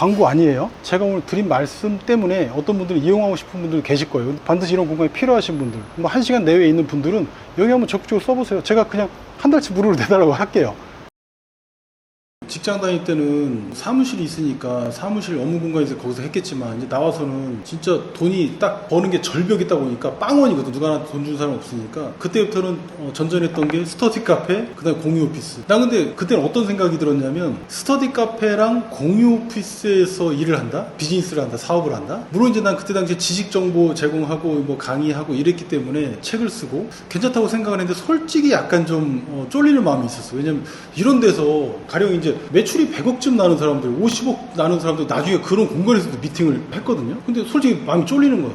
광고 아니에요. 제가 오늘 드린 말씀 때문에 어떤 분들이 이용하고 싶은 분들 계실 거예요. 반드시 이런 공간이 필요하신 분들, 뭐 1시간 내외에 있는 분들은 여기 한번 적극적으로 써보세요. 제가 그냥 한 달치 무료로 내달라고 할게요. 직장 다닐 때는 사무실이 있으니까 사무실 업무 공간에서 거기서 했겠지만, 이제 나와서는 진짜 돈이 딱 버는 게 절벽 있다 보니까 빵원이거든. 누가 나한테 돈 주는 사람 없으니까. 그때부터는 전전했던 게 스터디 카페, 그 다음에 공유 오피스. 난 근데 그때는 어떤 생각이 들었냐면, 스터디 카페랑 공유 오피스에서 일을 한다? 비즈니스를 한다? 사업을 한다? 물론 이제 난 그때 당시에 지식 정보 제공하고 뭐 강의하고 이랬기 때문에 책을 쓰고 괜찮다고 생각을 했는데, 솔직히 약간 좀 쫄리는 마음이 있었어. 왜냐면 이런 데서 가령 이제 매출이 100억쯤 나는 사람들, 50억 나는 사람들 나중에 그런 공간에서도 미팅을 했거든요. 근데 솔직히 마음이 쫄리는 거야.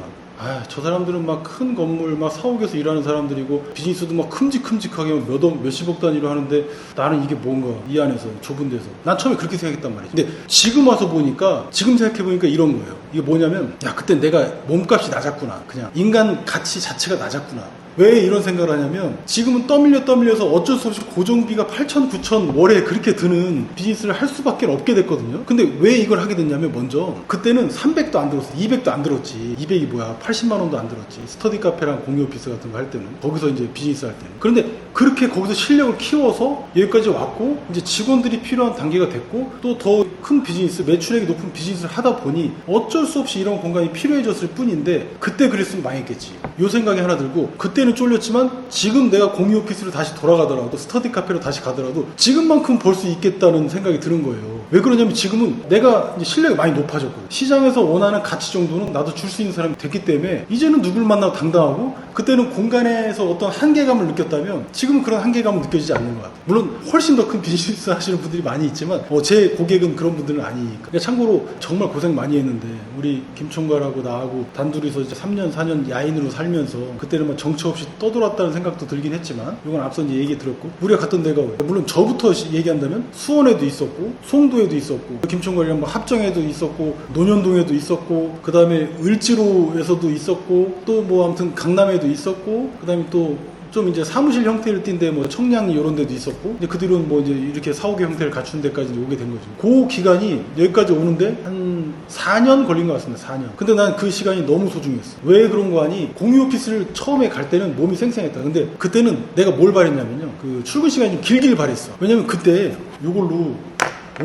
저 사람들은 막 큰 건물 막 사옥에서 일하는 사람들이고 비즈니스도 막 큼직큼직하게 몇십억 단위로 하는데, 나는 이게 뭔가 이 안에서 좁은 데서. 난 처음에 그렇게 생각했단 말이지. 근데 지금 와서 보니까, 지금 생각해보니까 이런 거예요. 이게 뭐냐면, 그때 내가 몸값이 낮았구나. 그냥 인간 가치 자체가 낮았구나. 왜 이런 생각을 하냐면, 지금은 떠밀려서 어쩔 수 없이 고정비가 8천, 9천 월에 그렇게 드는 비즈니스를 할 수밖에 없게 됐거든요. 근데 왜 이걸 하게 됐냐면, 먼저 그때는 300도 안 들었어. 200도 안 들었지. 200이 뭐야, 80만 원도 안 들었지. 스터디 카페랑 공유 오피스 같은 거 할 때는, 거기서 이제 비즈니스 할 때는. 그런데 그렇게 거기서 실력을 키워서 여기까지 왔고, 이제 직원들이 필요한 단계가 됐고, 또 더 큰 비즈니스, 매출액이 높은 비즈니스를 하다 보니 어쩔 수 없이 이런 공간이 필요해졌을 뿐인데, 그때 그랬으면 망했겠지. 요 생각이 하나 들고, 그때는 쫄렸지만 지금 내가 공유 오피스로 다시 돌아가더라도, 스터디 카페로 다시 가더라도 지금만큼 벌 수 있겠다는 생각이 드는 거예요. 왜 그러냐면, 지금은 내가 이제 실력이 많이 높아졌거든. 시장에서 원하는 가치 정도는 나도 줄 수 있는 사람이 됐기 때문에, 이제는 누굴 만나도 당당하고, 그때는 공간에서 어떤 한계감을 느꼈다면 지금은 그런 한계감은 느껴지지 않는 것 같아요. 물론 훨씬 더 큰 비즈니스 하시는 분들이 많이 있지만 제 고객은 그런 분들은 아니니까. 참고로 정말 고생 많이 했는데, 우리 김 총괄하고 나하고 단둘이서 이제 3년 4년 야인으로 살면서, 그때는 막 정처 없이 떠돌았다는 생각도 들긴 했지만, 이건 앞서 이제 얘기 들었고, 우리가 갔던 데가, 물론 저부터 얘기한다면 수원에도 있었고, 송도에도 있었고, 김 총괄이랑 뭐 합정에도 있었고, 논현동에도 있었고, 그 다음에 을지로에서도 있었고, 또 뭐 아무튼 강남에도 있었고, 그 다음에 또 좀 이제 사무실 형태를 띈데 뭐 청량리 이런 데도 있었고, 이제 그 뒤로는 뭐 이제 이렇게 사옥의 형태를 갖춘 데까지 오게 된 거죠. 그 기간이 여기까지 오는데 한 4년 걸린 것 같습니다. 4년. 근데 난 그 시간이 너무 소중했어. 왜 그런 거 하니? 공유 오피스를 처음에 갈 때는 몸이 쌩쌩했다. 근데 그때는 내가 뭘 바랬냐면요, 그 출근 시간이 좀 길길 바랬어. 왜냐면 그때 요걸로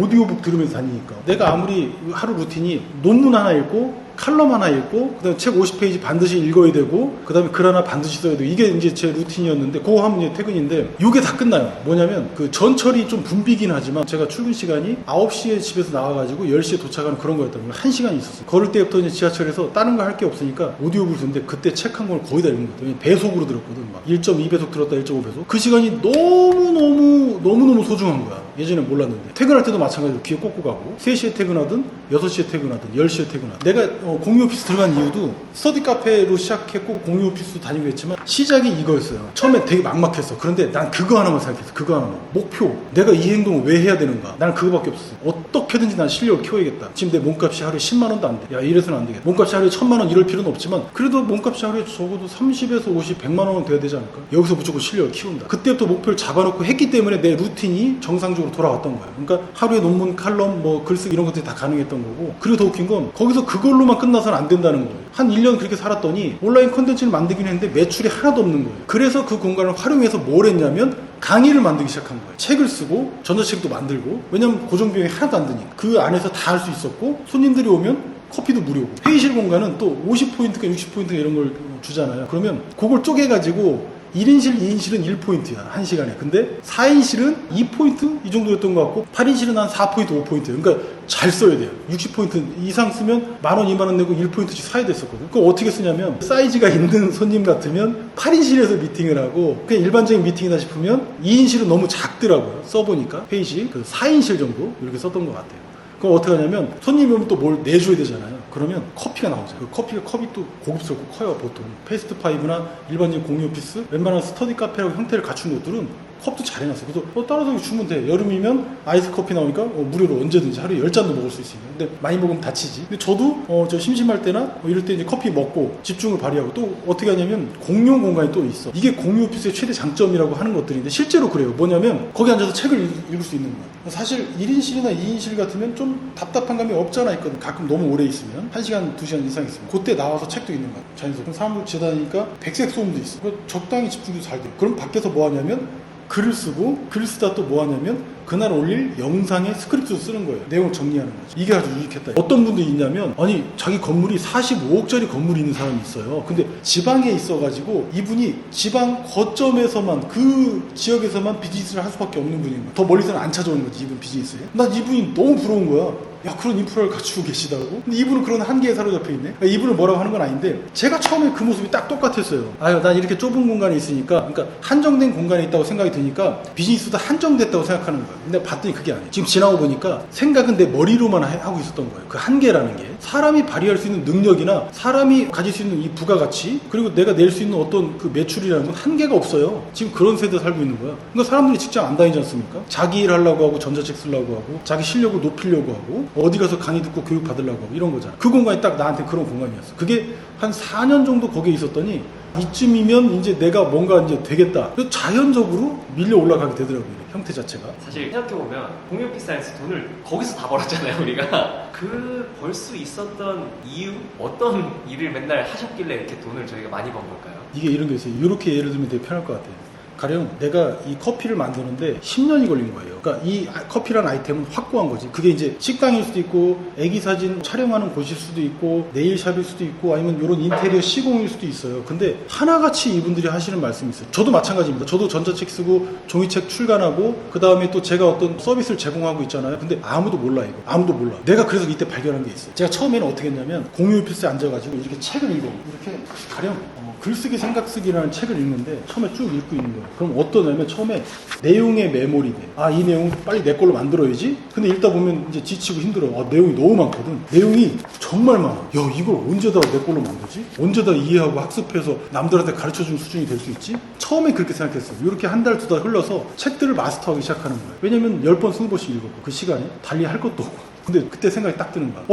오디오북 들으면서 다니니까, 내가 아무리 하루 루틴이 논문 하나 읽고 칼럼 하나 읽고, 그 다음에 책 50페이지 반드시 읽어야 되고, 그 다음에 글 하나 반드시 써야 되고, 이게 이제 제 루틴이었는데, 그거 하면 이제 퇴근인데, 이게 다 끝나요. 뭐냐면, 그 전철이 좀 붐비긴 하지만, 제가 출근 시간이 9시에 집에서 나와가지고 10시에 도착하는 그런 거였다면 1시간이 있었어요. 걸을 때부터 이제 지하철에서 다른 거 할 게 없으니까 오디오북을 듣는데, 그때 책 한 권을 거의 다 읽은 것 같아요. 배속으로 들었거든. 막 1.2배속 들었다, 1.5배속. 그 시간이 너무너무 소중한 거야. 예전에 몰랐는데. 퇴근할 때도 마찬가지로 귀에 꽂고 가고, 3시에 퇴근하든 6시에 퇴근하든 10시에 퇴근하든. 내가 공유 오피스 들어간 이유도 스터디 카페로 시작했고, 공유 오피스도 다니고 했지만, 시작이 이거였어요. 처음에 되게 막막했어. 그런데 난 그거 하나만 생각했어. 그거 하나만. 목표. 내가 이 행동을 왜 해야 되는가. 나는 그거밖에 없었어. 어떻게든지 난 실력을 키워야겠다. 지금 내 몸값이 하루에 10만 원도 안 돼. 야, 이래서는 안 되겠다. 몸값이 하루에 1000만 원 이럴 필요는 없지만, 그래도 몸값이 하루에 적어도 30에서 50, 100만 원은 돼야 되지 않을까. 여기서 무조건 실력을 키운다. 그때부터 목표를 잡아놓고 했기 때문에 내 루틴이 정상적으로 돌아왔던 거야. 그러니까 하루에 논문, 칼럼, 뭐 글쓰기 이런 것들이 다 가능했던 거고, 그리고 더 웃긴 건 거기서 그걸로만 끝나서는 안 된다는 거예요. 한 1년 그렇게 살았더니 온라인 콘텐츠를 만들긴 했는데 매출이 하나도 없는 거예요. 그래서 그 공간을 활용해서 뭘 했냐면, 강의를 만들기 시작한 거예요. 책을 쓰고 전자책도 만들고, 왜냐면 고정 비용이 하나도 안 드니까. 그 안에서 다 할 수 있었고, 손님들이 오면 커피도 무료고, 회의실 공간은 또 50포인트가 60포인트가 이런 걸 주잖아요. 그러면 그걸 쪼개가지고 1인실, 2인실은 1포인트야, 1시간에. 근데 4인실은 2포인트? 이 정도였던 것 같고, 8인실은 한 4포인트, 5포인트. 그러니까 잘 써야 돼요. 60포인트 이상 쓰면 만원, 2만원 내고 1포인트씩 사야 됐었거든. 그거 어떻게 쓰냐면, 사이즈가 있는 손님 같으면 8인실에서 미팅을 하고, 그냥 일반적인 미팅이다 싶으면 2인실은 너무 작더라고요. 써보니까. 페이지. 4인실 정도? 이렇게 썼던 것 같아요. 그럼 어떻게 하냐면, 손님이 오면 또 뭘 내줘야 되잖아요. 그러면 커피가 나오죠. 그 컵이 또 고급스럽고 커요, 보통. 패스트 파이브나 일반적인 공유 오피스, 웬만한 스터디 카페라고 형태를 갖춘 곳들은 컵도 잘 해놨어. 그래서 따라서 주면 돼. 여름이면 아이스 커피 나오니까 무료로 언제든지 하루에 10잔도 먹을 수 있으니까. 근데 많이 먹으면 다치지. 근데 저도 저 심심할 때나 이럴 때 이제 커피 먹고 집중을 발휘하고, 또 어떻게 하냐면 공용 공간이 또 있어. 이게 공유 오피스의 최대 장점이라고 하는 것들인데 실제로 그래요. 뭐냐면 거기 앉아서 책을 읽을 수 있는 거야. 사실 1인실이나 2인실 같으면 좀 답답한 감이 없잖아 있거든. 가끔 너무 오래 있으면 1시간 2시간 이상 있으면 그때 나와서 책도 읽는 거야. 자연스럽게. 그럼 사람들 지나다니까 백색 소음도 있어. 적당히 집중도 잘 돼. 그럼 밖에서 뭐 하냐면 글을 쓰고, 글 쓰다 또 뭐 하냐면 그날 올릴 영상에 스크립트를 쓰는 거예요. 내용을 정리하는 거죠. 이게 아주 유익했다. 어떤 분들이 있냐면 아니 자기 건물이 45억짜리 건물이 있는 사람이 있어요. 근데 지방에 있어가지고 이분이 지방 거점에서만 그 지역에서만 비즈니스를 할 수밖에 없는 분인 거야. 더 멀리서는 안 찾아오는 거지 이분 비즈니스에. 난 이분이 너무 부러운 거야. 야 그런 인프라를 갖추고 계시다고? 근데 이분은 그런 한계에 사로잡혀 있네. 그러니까 이분을 뭐라고 하는 건 아닌데 제가 처음에 그 모습이 딱 똑같았어요. 아유 난 이렇게 좁은 공간에 있으니까 그러니까 한정된 공간에 있다고 생각이 드니까 비즈니스도 한정됐다고 생각하는 거야. 근데 봤더니 그게 아니에요. 지금 지나고 보니까 생각은 내 머리로만 하고 있었던 거예요. 그 한계라는 게 사람이 발휘할 수 있는 능력이나 사람이 가질 수 있는 이 부가가치 그리고 내가 낼 수 있는 어떤 그 매출이라는 건 한계가 없어요. 지금 그런 세대에 살고 있는 거야. 그러니까 사람들이 직장 안 다니지 않습니까? 자기 일 하려고 하고 전자책 쓰려고 하고 자기 실력을 높이려고 하고 어디 가서 강의 듣고 교육 받으려고 하고 이런 거잖아. 그 공간이 딱 나한테 그런 공간이었어. 그게 한 4년 정도 거기에 있었더니 이쯤이면 이제 내가 뭔가 이제 되겠다. 그래서 자연적으로 밀려 올라가게 되더라고요. 형태 자체가. 사실 생각해보면 공유 오피스에서 돈을 거기서 다 벌었잖아요, 우리가. 그 벌 수 있었던 이유? 어떤 일을 맨날 하셨길래 이렇게 돈을 저희가 많이 번 걸까요? 이게 이런 게 있어요. 이렇게 예를 들면 되게 편할 것 같아요. 가령 내가 이 커피를 만드는데 10년이 걸린 거예요. 그러니까 이 커피라는 아이템은 확고한 거지. 그게 이제 식당일 수도 있고 애기 사진 촬영하는 곳일 수도 있고 네일샵일 수도 있고 아니면 이런 인테리어 시공일 수도 있어요. 근데 하나같이 이분들이 하시는 말씀이 있어요. 저도 마찬가지입니다. 저도 전자책 쓰고 종이책 출간하고 그 다음에 또 제가 어떤 서비스를 제공하고 있잖아요. 근데 아무도 몰라 이거. 아무도 몰라. 내가 그래서 이때 발견한 게 있어요. 제가 처음에는 어떻게 했냐면 공유 오피스에 앉아가지고 이렇게 책을 읽어. 이렇게 가령 글쓰기 생각쓰기라는 책을 읽는데 처음에 쭉 읽고 있는 거예요. 그럼 어떠냐면 처음에 내용의 메모리네. 아, 이 내용 빨리 내 걸로 만들어야지. 근데 읽다 보면 이제 지치고 힘들어. 아, 내용이 너무 많거든. 내용이 정말 많아. 야, 이걸 언제다 내 걸로 만들지? 언제다 이해하고 학습해서 남들한테 가르쳐주는 수준이 될 수 있지? 처음에 그렇게 생각했어요. 이렇게 한 달, 두 달 흘러서 책들을 마스터하기 시작하는 거예요. 왜냐면 10번, 20번씩 읽었고 그 시간에 달리 할 것도 없고. 근데 그때 생각이 딱 드는 거야.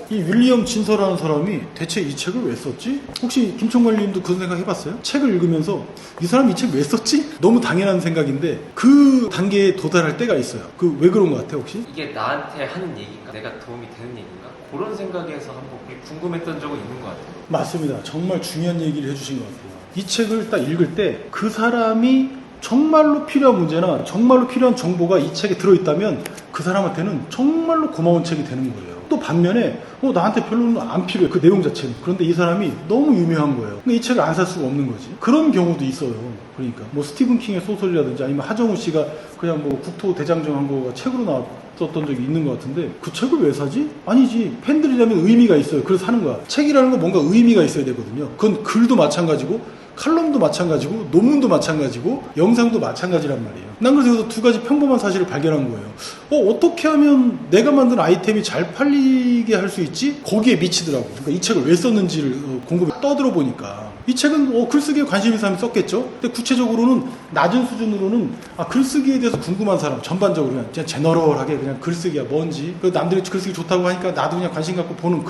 이 윌리엄 진서라는 사람이 대체 이 책을 왜 썼지? 혹시 김총관님도 그런 생각 해봤어요? 책을 읽으면서 이 사람이 이 책 왜 썼지? 너무 당연한 생각인데 그 단계에 도달할 때가 있어요. 그 왜 그런 것 같아 혹시? 이게 나한테 하는 얘기인가? 내가 도움이 되는 얘기인가? 그런 생각에서 한번 궁금했던 적은 있는 것 같아요. 맞습니다. 정말 중요한 얘기를 해주신 것 같아요. 이 책을 딱 읽을 때 그 사람이 정말로 필요한 문제나 정말로 필요한 정보가 이 책에 들어있다면 그 사람한테는 정말로 고마운 책이 되는 거예요. 또 반면에 나한테 별로는 안 필요해. 그 내용 자체는. 그런데 이 사람이 너무 유명한 거예요. 근데 이 책을 안 살 수가 없는 거지. 그런 경우도 있어요. 그러니까 뭐 스티븐 킹의 소설이라든지 아니면 하정우 씨가 그냥 뭐 국토 대장정 한 거가 책으로 나왔던 적이 있는 것 같은데 그 책을 왜 사지? 아니지. 팬들이라면 의미가 있어요. 그래서 사는 거야. 책이라는 건 뭔가 의미가 있어야 되거든요. 그건 글도 마찬가지고 칼럼도 마찬가지고 논문도 마찬가지고 영상도 마찬가지란 말이에요. 난 그래서 두 가지 평범한 사실을 발견한 거예요. 어떻게 하면 내가 만든 아이템이 잘 팔리게 할 수 있지? 거기에 미치더라고. 그러니까 이 책을 왜 썼는지를 궁금해 떠들어 보니까 이 책은 글쓰기에 관심 있는 사람이 썼겠죠. 근데 구체적으로는 낮은 수준으로는 글쓰기에 대해서 궁금한 사람 전반적으로 그냥 제너럴하게 그냥 글쓰기야 뭔지 남들이 글쓰기 좋다고 하니까 나도 그냥 관심 갖고 보는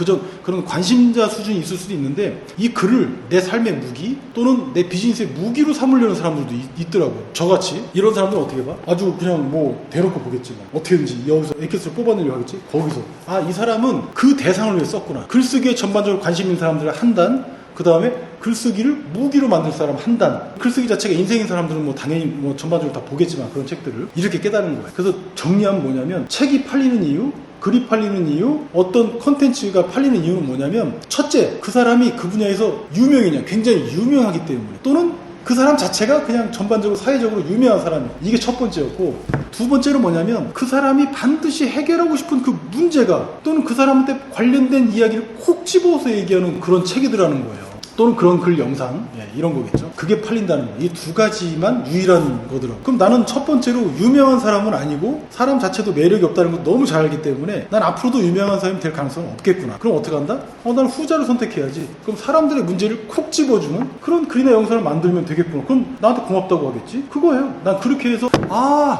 그런 관심자 수준이 있을 수도 있는데 이 글을 내 삶의 무기 또는 내 비즈니스의 무기로 삼으려는 사람들도 있더라고요. 저같이 이런 사람들은 어떻게 봐? 아주 그냥 뭐 대놓고 보겠지만 어떻게든지 여기서 에켓스를 뽑아내려고 하겠지. 거기서 이 사람은 그 대상을 위해 썼구나. 글쓰기에 전반적으로 관심 있는 사람들을 한 단, 그 다음에 글쓰기를 무기로 만들 사람 한 단. 글쓰기 자체가 인생인 사람들은 뭐 당연히 뭐 전반적으로 다 보겠지만 그런 책들을 이렇게 깨달은 거예요. 그래서 정리하면 뭐냐면 책이 팔리는 이유, 글이 팔리는 이유, 어떤 컨텐츠가 팔리는 이유는 뭐냐면 첫째, 그 사람이 그 분야에서 유명이냐, 굉장히 유명하기 때문에 또는 그 사람 자체가 그냥 전반적으로 사회적으로 유명한 사람이에요. 이게 첫 번째였고 두 번째는 뭐냐면 그 사람이 반드시 해결하고 싶은 그 문제가 또는 그 사람한테 관련된 이야기를 콕 집어서 얘기하는 그런 책이더라는 거예요. 또는 그런 글 영상 이런 거겠죠. 그게 팔린다는 거. 이 두 가지만 유일한 거더라고. 그럼 나는 첫 번째로 유명한 사람은 아니고 사람 자체도 매력이 없다는 거 너무 잘 알기 때문에 난 앞으로도 유명한 사람이 될 가능성은 없겠구나. 그럼 어떻게 한다? 나는 후자를 선택해야지. 그럼 사람들의 문제를 콕 집어주는 그런 글이나 영상을 만들면 되겠구나. 그럼 나한테 고맙다고 하겠지? 그거예요. 난 그렇게 해서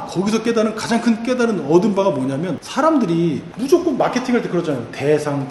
거기서 깨달은 가장 큰 깨달은 얻은 바가 뭐냐면 사람들이 무조건 마케팅할 때 그러잖아요. 대상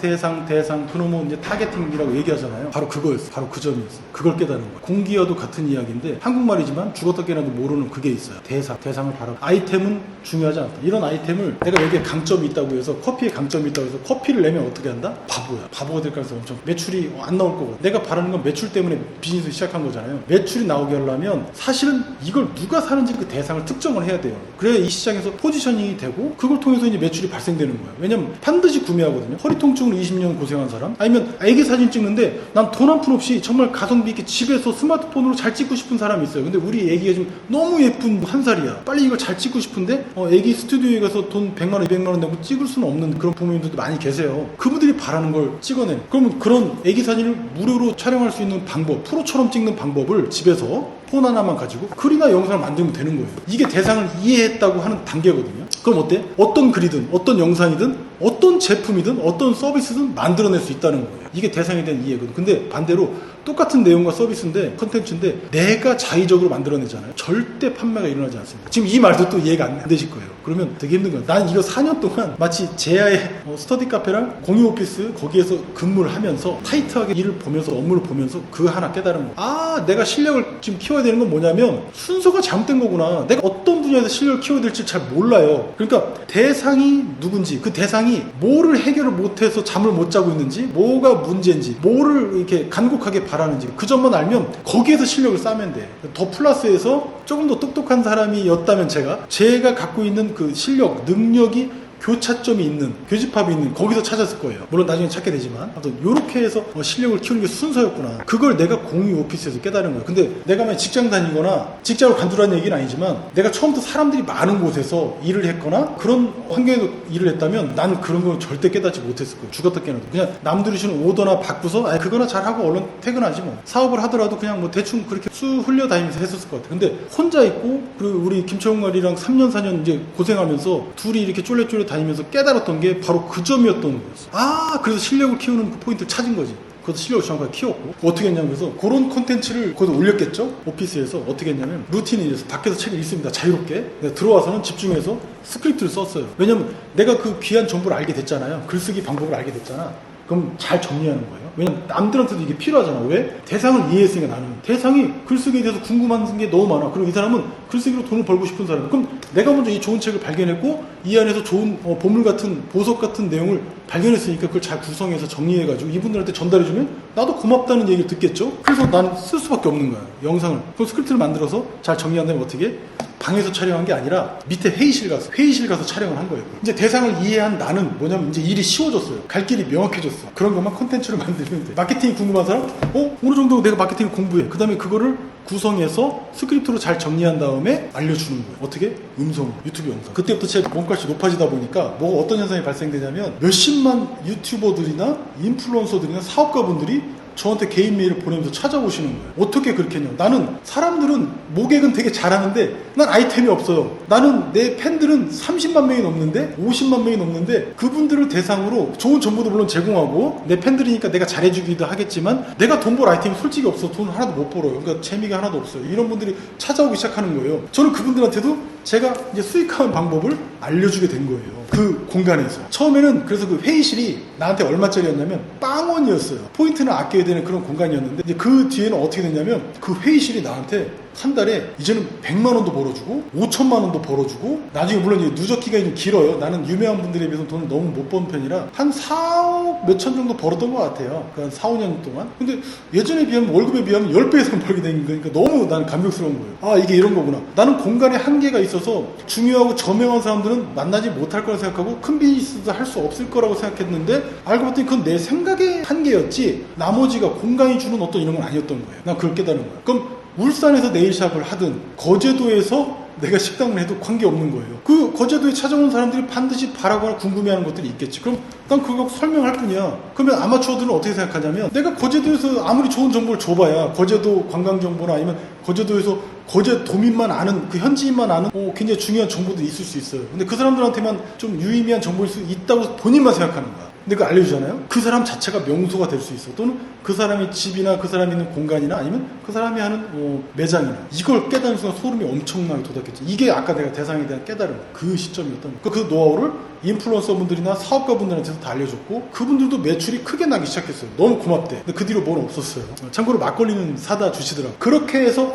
그놈은 이제 타겟팅이라고 얘기하잖아요. 바로 그거였어. 바로 그 점이었어요. 그걸 깨달은 거예요. 공기와도 같은 이야기인데 한국말이지만 죽었다 깨어나도 모르는 그게 있어요. 대상을 바라. 아이템은 중요하지 않다. 이런 아이템을 내가 여기에 강점이 있다고 해서 커피에 강점이 있다고 해서 커피를 내면 어떻게 한다? 바보야. 바보가 될 가능성이 엄청 매출이 안 나올 거고 내가 바라는 건 매출 때문에 비즈니스 시작한 거잖아요. 매출이 나오게 하려면 사실은 이걸 누가 사는지 그 대상을 특정을 해야 돼요. 그래야 이 시장에서 포지셔닝이 되고 그걸 통해서 이제 매출이 발생되는 거예요. 왜냐면 반드시 구매하거든요. 허리 통증으로 20년 고생한 사람 아니면 애기 사진 찍는데 난 돈 한 푼 없이 정말 가성비 있게 집에서 스마트폰으로 잘 찍고 싶은 사람이 있어요. 근데 우리 애기가 좀 너무 예쁜 한 살이야. 빨리 이걸 잘 찍고 싶은데 애기 스튜디오에 가서 돈 100만 원, 200만 원 내고 찍을 수는 없는 그런 부모님들도 많이 계세요. 그분들이 바라는 걸 찍어내. 그러면 그런 애기 사진을 무료로 촬영할 수 있는 방법, 프로처럼 찍는 방법을 집에서 폰 하나만 가지고 글이나 영상을 만들면 되는 거예요. 이게 대상을 이해했다고 하는 단계거든요. 그럼 어때? 어떤 글이든 어떤 영상이든 어떤 제품이든 어떤 서비스든 만들어낼 수 있다는 거예요. 이게 대상에 대한 이해거든. 근데 반대로 똑같은 내용과 서비스인데 컨텐츠인데 내가 자의적으로 만들어내잖아요. 절대 판매가 일어나지 않습니다. 지금 이 말도 또 이해가 안 되실 거예요. 그러면 되게 힘든 거예요. 난 이거 4년 동안 마치 제야의 스터디 카페랑 공유 오피스 거기에서 근무를 하면서 타이트하게 일을 보면서 업무를 보면서 그 하나 깨달은 거예요. 아, 내가 실력을 지금 키워야 되는 건 뭐냐면 순서가 잘못된 거구나. 내가 어떤 분야에서 실력을 키워야 될지 잘 몰라요. 그러니까 대상이 누군지 그 대상이 뭐를 해결을 못해서 잠을 못 자고 있는지 뭐가 문제인지 뭐를 이렇게 간곡하게 바라는지 그 점만 알면 거기에서 실력을 쌓으면 돼. 더 플러스해서 조금 더 똑똑한 사람이었다면 제가 갖고 있는 그 실력, 능력이 교차점이 있는, 교집합이 있는 거기서 찾았을 거예요. 물론 나중에 찾게 되지만 아무튼 이렇게 해서 실력을 키우는 게 순서였구나. 그걸 내가 공유 오피스에서 깨달은 거예요. 근데 내가 만약 직장 다니거나 직장을 관두라는 얘기는 아니지만 내가 처음부터 사람들이 많은 곳에서 일을 했거나 그런 환경에서 일을 했다면 난 그런 걸 절대 깨닫지 못했을 거예요. 죽었다 깨어나도 그냥 남들이 주는 오더나 받고서 그거나 잘하고 얼른 퇴근하지 뭐. 사업을 하더라도 그냥 뭐 대충 그렇게 수 흘려다니면서 했었을 것 같아요. 근데 혼자 있고 그리고 우리 김철웅아리랑 3년 4년 이제 고생하면서 둘이 이렇게 쫄래쫄래 다니면서 깨달았던 게 바로 그 점이었던 거였어. 아, 그래서 실력을 키우는 그 포인트를 찾은 거지. 그것도 실력을 정확하게 키웠고 어떻게 했냐면 그래서 그런 콘텐츠를 거기서 올렸겠죠. 오피스에서 어떻게 했냐면 루틴이 있어서 밖에서 책을 읽습니다. 자유롭게. 내가 들어와서는 집중해서 스크립트를 썼어요. 왜냐면 내가 그 귀한 정보를 알게 됐잖아요. 글쓰기 방법을 알게 됐잖아. 그럼 잘 정리하는 거예요. 왜냐면 남들한테도 이게 필요하잖아. 왜? 대상을 이해했으니까 나는. 대상이 글쓰기에 대해서 궁금한 게 너무 많아. 그리고 이 사람은 글쓰기로 돈을 벌고 싶은 사람. 그럼 내가 먼저 이 좋은 책을 발견했고 이 안에서 좋은 보물 같은 보석 같은 내용을 발견했으니까 그걸 잘 구성해서 정리해가지고 이분들한테 전달해주면 나도 고맙다는 얘기를 듣겠죠. 그래서 나는 쓸 수밖에 없는 거야. 영상을. 그럼 스크립트를 만들어서 잘 정리한 다음에 어떻게? 방에서 촬영한 게 아니라 밑에 회의실 가서 촬영을 한 거예요. 이제 대상을 이해한 나는 뭐냐면 이제 일이 쉬워졌어요. 갈 길이 명확해졌어. 그런 것만 콘텐츠를 만들면 돼. 마케팅이 궁금한 사람? 어느 정도 내가 마케팅을 공부해. 그 다음에 그거를 구성해서 스크립트로 잘 정리한 다음에 알려주는 거예요. 어떻게? 음성, 유튜브 영상. 그때부터 제 몸값이 높아지다 보니까 뭐 어떤 현상이 발생되냐면 몇십만 유튜버들이나 인플루언서들이나 사업가분들이 저한테 개인 메일을 보내면서 찾아오시는 거예요. 어떻게 그렇게 했냐. 나는 사람들은 모객은 되게 잘하는데 난 아이템이 없어요. 나는 내 팬들은 30만 명이 넘는데 50만 명이 넘는데 그분들을 대상으로 좋은 정보도 물론 제공하고 내 팬들이니까 내가 잘해주기도 하겠지만 내가 돈 벌 아이템이 솔직히 없어. 돈 하나도 못 벌어요. 그러니까 재미가 하나도 없어요. 이런 분들이 찾아오기 시작하는 거예요. 저는 그분들한테도 제가 이제 수익하는 방법을 알려주게 된 거예요. 그 공간에서. 처음에는 그래서 그 회의실이 나한테 얼마짜리였냐면 빵원이었어요. 포인트는 아껴야 되는 그런 공간이었는데 이제 그 뒤에는 어떻게 됐냐면 그 회의실이 나한테 한 달에 이제는 100만 원도 벌어주고 5천만 원도 벌어주고 나중에 물론 이제 누적 기간이 좀 길어요. 나는 유명한 분들에 비해서 돈을 너무 못 버는 편이라 한 4억 몇천 정도 벌었던 것 같아요. 그 한 4, 5년 동안. 근데 예전에 비하면 월급에 비하면 10배 이상 벌게 된 거니까 너무 나는 감격스러운 거예요. 아, 이게 이런 거구나. 나는 공간에 한계가 있어서 중요하고 저명한 사람들은 만나지 못할 거라 생각하고 큰 비즈니스도 할 수 없을 거라고 생각했는데 알고 봤더니 그건 내 생각의 한계였지 나머지가 공간이 주는 어떤 이런 건 아니었던 거예요. 난 그걸 깨달은 거예요. 그럼 울산에서 네일샵을 하든 거제도에서 내가 식당을 해도 관계없는 거예요. 그 거제도에 찾아오는 사람들이 반드시 바라거나 궁금해하는 것들이 있겠지. 그럼 난 그거 설명할 뿐이야. 그러면 아마추어들은 어떻게 생각하냐면 내가 거제도에서 아무리 좋은 정보를 줘봐야 거제도 관광정보나 아니면 거제도에서 거제도민만 아는 그 현지인만 아는 굉장히 중요한 정보들이 있을 수 있어요. 근데 그 사람들한테만 좀 유의미한 정보일 수 있다고 본인만 생각하는 거야. 근데 그거 알려주잖아요. 그 사람 자체가 명소가 될 수 있어. 또는 그 사람의 집이나 그 사람이 있는 공간이나 아니면 그 사람이 하는 매장이나 이걸 깨달은 순간 소름이 엄청나게 돋았겠지. 이게 아까 내가 대상에 대한 깨달음 그 시점이었던 거예요. 그 노하우를 인플루언서 분들이나 사업가 분들한테도 다 알려줬고 그분들도 매출이 크게 나기 시작했어요. 너무 고맙대. 근데 그 뒤로 뭐는 없었어요. 참고로 막걸리는 사다 주시더라고요. 그렇게 해서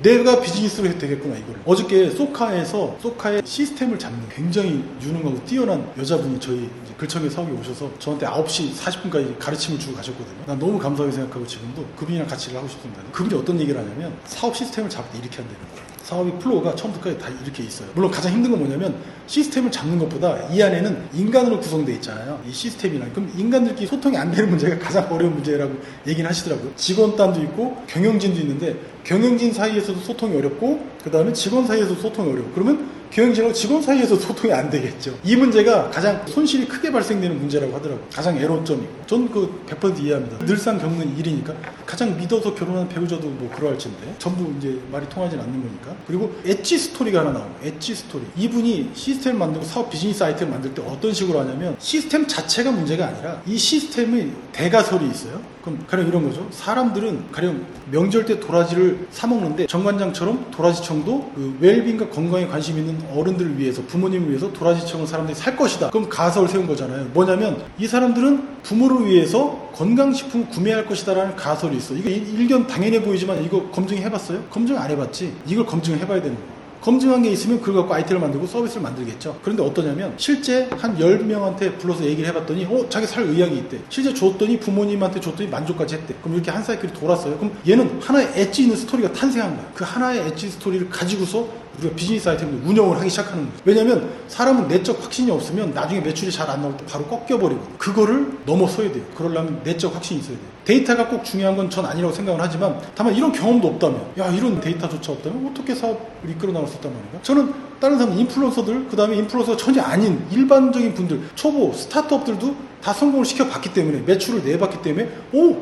내가 비즈니스로 해도 되겠구나 이거를. 어저께 소카의 시스템을 잡는 굉장히 유능하고 뛰어난 여자분이 저희 이제 글청의 사옥에 오셔서 저한테 9시 40분까지 가르침을 주고 가셨거든요. 난 너무 감사하게 생각하고 지금도 그분이랑 같이 일을 하고 싶습니다. 그분이 어떤 얘기를 하냐면 사업 시스템을 잡을 때 이렇게 한다는 거예요. 사업의 플로우가 처음부터 끝까지 다 이렇게 있어요. 물론 가장 힘든 건 뭐냐면 시스템을 잡는 것보다 이 안에는 인간으로 구성되어 있잖아요. 이 시스템이나. 그럼 인간들끼리 소통이 안 되는 문제가 가장 어려운 문제라고 얘기는 하시더라고요. 직원단도 있고 경영진도 있는데 경영진 사이에서도 소통이 어렵고 그 다음에 직원 사이에서도 소통이 어려워. 그러면 경영진하고 직원 사이에서 소통이 안 되겠죠. 이 문제가 가장 손실이 크게 발생되는 문제라고 하더라고요. 가장 애로점이고. 전 그 100% 이해합니다. 늘상 겪는 일이니까. 가장 믿어서 결혼한 배우자도 뭐 그러할 텐데 전부 이제 말이 통하진 않는 거니까. 그리고 엣지 스토리가 하나 나와요. 엣지 스토리. 이분이 시스템을 만들고 사업 비즈니스 아이템을 만들 때 어떤 식으로 하냐면 시스템 자체가 문제가 아니라 이 시스템의 대가설이 있어요. 그럼 가령 이런 거죠. 사람들은 가령 명절 때 도라지를 사 먹는데 정관장처럼 도라지청도 그 웰빙과 건강에 관심 있는 어른들을 위해서 부모님을 위해서 도라지청을 사람들이 살 것이다. 그럼 가설을 세운 거잖아요. 뭐냐면 이 사람들은 부모를 위해서 건강식품을 구매할 것이다 라는 가설이 있어. 이거 일견 당연해 보이지만 이거 검증해봤어요? 검증 안 해봤지. 이걸 검증해봐야 되는 거예요. 검증한 게 있으면 그걸 갖고 아이템을 만들고 서비스를 만들겠죠. 그런데 어떠냐면 실제 한 10명한테 불러서 얘기를 해봤더니 자기 살 의향이 있대. 실제 줬더니 부모님한테 줬더니 만족까지 했대. 그럼 이렇게 한 사이클이 돌았어요. 그럼 얘는 하나의 엣지 있는 스토리가 탄생한 거야. 그 하나의 엣지 스토리를 가지고서 우리가 비즈니스 아이템을 운영을 하기 시작하는 거예요. 왜냐면 사람은 내적 확신이 없으면 나중에 매출이 잘 안 나올 때 바로 꺾여버리거든. 그거를 넘어서야 돼요. 그러려면 내적 확신이 있어야 돼요. 데이터가 꼭 중요한 건 전 아니라고 생각을 하지만 다만 이런 경험도 없다면 이런 데이터조차 없다면 어떻게 사업을 이끌어 나갈 수 있단 말인가? 저는 다른 사람 인플루언서들 그 다음에 인플루언서가 전혀 아닌 일반적인 분들 초보 스타트업들도 다 성공을 시켜봤기 때문에 매출을 내봤기 때문에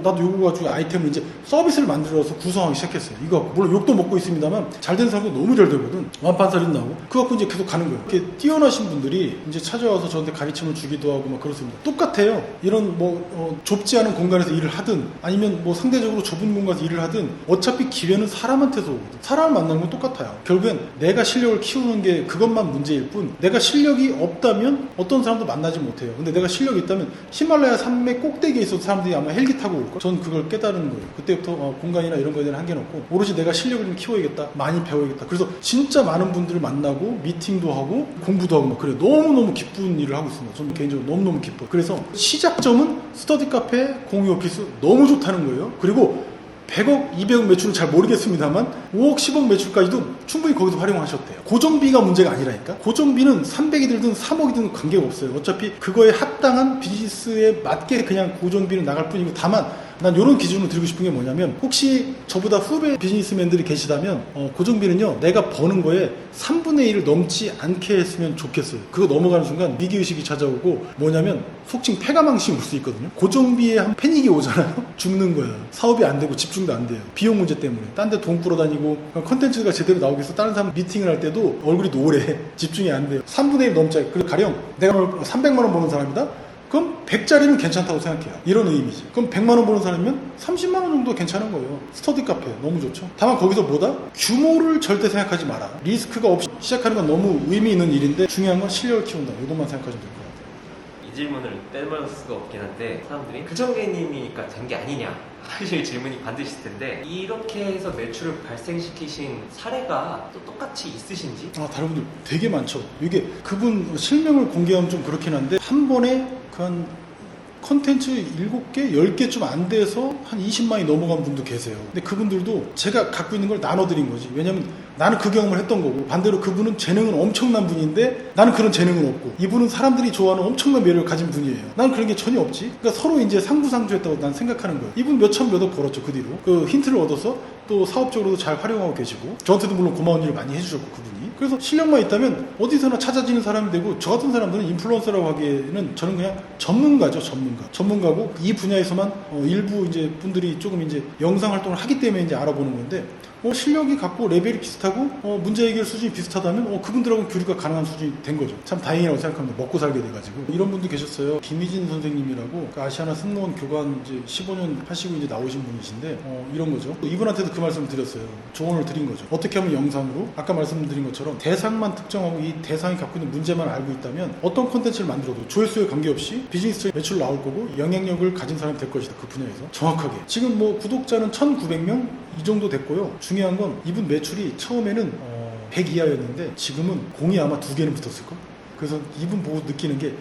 나도 요거 가지고 아이템을 이제 서비스를 만들어서 구성하기 시작했어요. 이거 물론 욕도 먹고 있습니다만 잘 된 사람도 너무 잘 되거든. 완판살인 나오고 그거 갖고 이제 계속 가는 거예요. 이렇게 뛰어나신 분들이 이제 찾아와서 저한테 가르침을 주기도 하고 막 그렇습니다. 똑같아요. 이런 좁지 않은 공간에서 일을 하든 아니면 상대적으로 좁은 공간에서 일을 하든 어차피 기회는 사람한테서 오거든. 사람을 만나는 건 똑같아요. 결국엔 내가 실력을 키우는 게 그것만 문제일 뿐 내가 실력이 없다면 어떤 사람도 만나지 못해요. 근데 내가 실력이 있다면 히말라야 산맥 꼭대기에 있어서 사람들이 아마 헬기 타고 올걸? 전 그걸 깨달은 거예요. 그때부터 공간이나 이런 거에 대한 한계는 없고 오로지 내가 실력을 좀 키워야겠다. 많이 배워야겠다. 그래서 진짜 많은 분들을 만나고 미팅도 하고 공부도 하고 막 그래요. 너무너무 기쁜 일을 하고 있습니다. 저는 개인적으로 너무너무 기뻐요. 그래서 시작점은 스터디 카페, 공유 오피스 너무 좋다는 거예요. 그리고 100억, 200억 매출은 잘 모르겠습니다만 5억, 10억 매출까지도 충분히 거기서 활용하셨대요. 고정비가 문제가 아니라니까. 고정비는 300이 들든 3억이 들든 관계가 없어요. 어차피 그거에 합당한 비즈니스에 맞게 그냥 고정비는 나갈 뿐이고 다만 난 이런 기준으로 드리고 싶은 게 뭐냐면 혹시 저보다 후배 비즈니스맨들이 계시다면 고정비는요 내가 버는 거에 3분의 1을 넘지 않게 했으면 좋겠어요. 그거 넘어가는 순간 위기의식이 찾아오고 뭐냐면 속칭 폐가망신이 올 수 있거든요. 고정비에 한 패닉이 오잖아요. 죽는 거야. 사업이 안 되고 집중도 안 돼요. 비용 문제 때문에 딴 데 돈 끌어다니고 컨텐츠가 제대로 나오기 위해서 다른 사람 미팅을 할 때도 얼굴이 노래 집중이 안 돼요. 3분의 1 넘자. 그리고 가령 내가 오늘 300만 원 버는 사람이다. 그럼 100짜리는 괜찮다고 생각해요. 이런 의미지. 그럼 100만 원 버는 사람이면 30만 원 정도 괜찮은 거예요. 스터디 카페 너무 좋죠. 다만 거기서 뭐다? 규모를 절대 생각하지 마라. 리스크가 없이 시작하는 건 너무 의미 있는 일인데 중요한 건 실력을 키운다. 이것만 생각하시면 될 것 같아요. 이 질문을 빼놓을 수가 없긴 한데 사람들이 그정개님이니까 된 게 아니냐 하실 질문이 반드시 있을 텐데 이렇게 해서 매출을 발생시키신 사례가 또 똑같이 있으신지? 다른 분들 되게 많죠. 이게 그분 실명을 공개하면 좀 그렇긴 한데 한 번에 한 컨텐츠 7개, 10개 좀 안 돼서 한 20만이 넘어간 분도 계세요. 근데 그분들도 제가 갖고 있는 걸 나눠드린 거지. 왜냐면 나는 그 경험을 했던 거고 반대로 그분은 재능은 엄청난 분인데 나는 그런 재능은 없고 이분은 사람들이 좋아하는 엄청난 매력을 가진 분이에요. 나는 그런 게 전혀 없지. 그러니까 서로 이제 상부상조했다고 난 생각하는 거예요. 이분 몇천 몇억 벌었죠. 그 뒤로. 그 힌트를 얻어서 또 사업적으로도 잘 활용하고 계시고 저한테도 물론 고마운 일을 많이 해주셨고 그분이 그래서 실력만 있다면 어디서나 찾아지는 사람이 되고, 저 같은 사람들은 인플루언서라고 하기에는 저는 그냥 전문가죠. 전문가고 이 분야에서만 일부 이제 분들이 조금 이제 영상 활동을 하기 때문에 이제 알아보는 건데, 실력이 같고 레벨이 비슷하고 문제 해결 수준이 비슷하다면 그분들하고는 교류가 가능한 수준이 된 거죠. 참 다행이라고 생각합니다. 먹고 살게 돼가지고. 이런 분도 계셨어요. 김희진 선생님이라고 아시아나 승무원 교관 이제 15년 하시고 이제 나오신 분이신데 이런 거죠. 이분한테도 그 말씀을 드렸어요. 조언을 드린 거죠. 어떻게 하면 영상으로 아까 말씀드린 것처럼 대상만 특정하고 이 대상이 갖고 있는 문제만 알고 있다면 어떤 콘텐츠를 만들어도 조회수에 관계없이 비즈니스 매출 나올 거고 영향력을 가진 사람이 될 것이다. 그 분야에서 정확하게. 지금 구독자는 1,900명 이 정도 됐고요. 중요한 건 이분 매출이 처음에는 100 이하였는데 지금은 공이 아마 2개는 붙었을걸? 그래서 이분 보고 느끼는 게